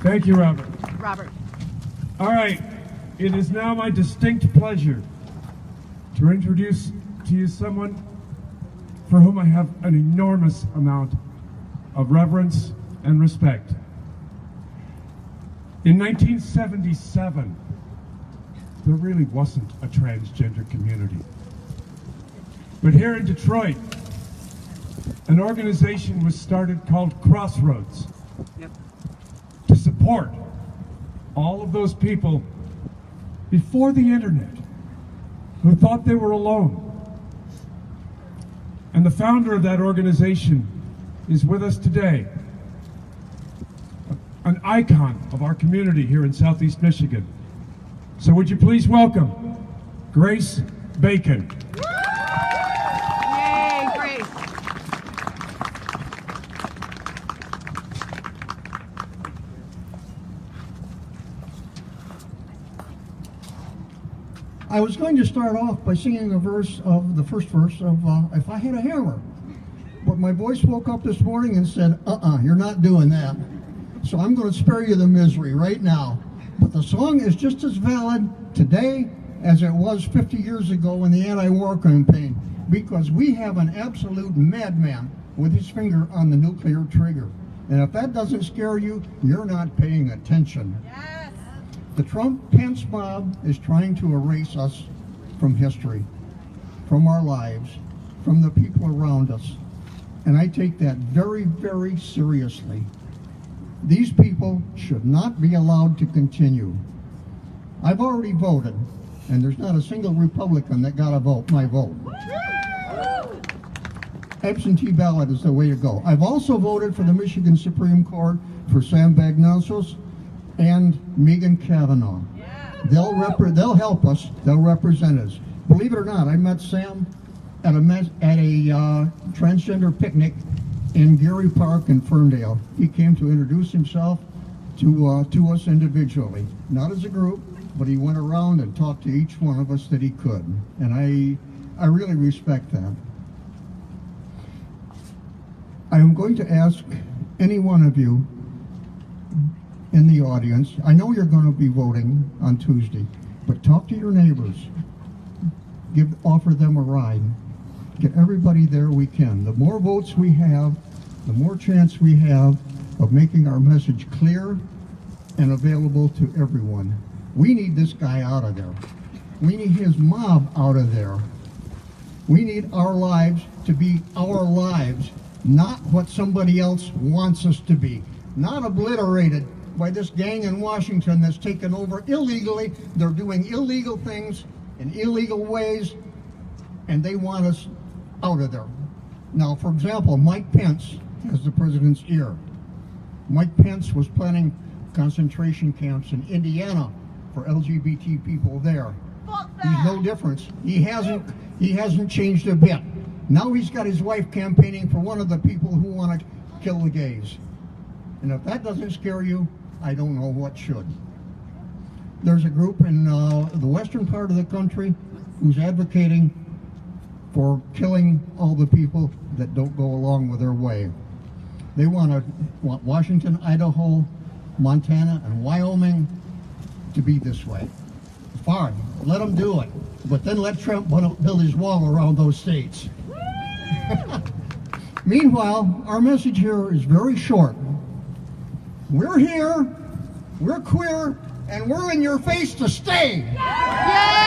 Thank you, Robert. Robert. All right, it is now my distinct pleasure to introduce to you someone for whom I have an enormous amount of reverence and respect. In 1977, there really wasn't a transgender community. But here in Detroit, an organization was started called Crossroads to support all of those people before the internet who thought they were alone. And the founder of that organization is with us today, an icon of our community here in Southeast Michigan. So would you please welcome Grace Bacon. Yay, Grace. I was going to start off by singing a verse of the first verse of If I Had a Hammer. But my voice woke up this morning and said, you're not doing that. So I'm going to spare you the misery right now. But the song is just as valid today as it was 50 years ago in the anti-war campaign, because we have an absolute madman with his finger on the nuclear trigger. And if that doesn't scare you, you're not paying attention. Yes. The Trump-Pence mob is trying to erase us from history, from our lives, from the people around us. And I take that very, very seriously. These people should not be allowed to continue. I've already voted, and there's not a single Republican that got a vote, my vote. Absentee ballot is the way to go. I've also voted for the Michigan Supreme Court for Sam Bagnosos and Megan Kavanaugh. They'll help us. They'll represent us. Believe it or not, I met Sam at a transgender picnic in Geary Park in Ferndale. He came to introduce himself to us individually, not as a group, but he went around and talked to each one of us that he could, and I really respect that. I am going to ask any one of you in the audience, I know you're going to be voting on Tuesday, but talk to your neighbors, offer them a ride, get everybody there we can. The more votes we have, the more chance we have of making our message clear and available to everyone. We need this guy out of there. We need his mob out of there. We need our lives to be our lives, not what somebody else wants us to be. Not obliterated by this gang in Washington that's taken over illegally. They're doing illegal things in illegal ways, and they want us out of there. Now, for example, Mike Pence has the president's ear. Mike Pence was planning concentration camps in Indiana for LGBT people there. He's no difference. He hasn't changed a bit. Now he's got his wife campaigning for one of the people who want to kill the gays. And if that doesn't scare you, I don't know what should. There's a group in the western part of the country who's advocating for killing all the people that don't go along with their way. They want Washington, Idaho, Montana, and Wyoming to be this way. Fine, let them do it. But then let Trump build his wall around those states. Meanwhile, our message here is very short. We're here, we're queer, and we're in your face to stay. Yay!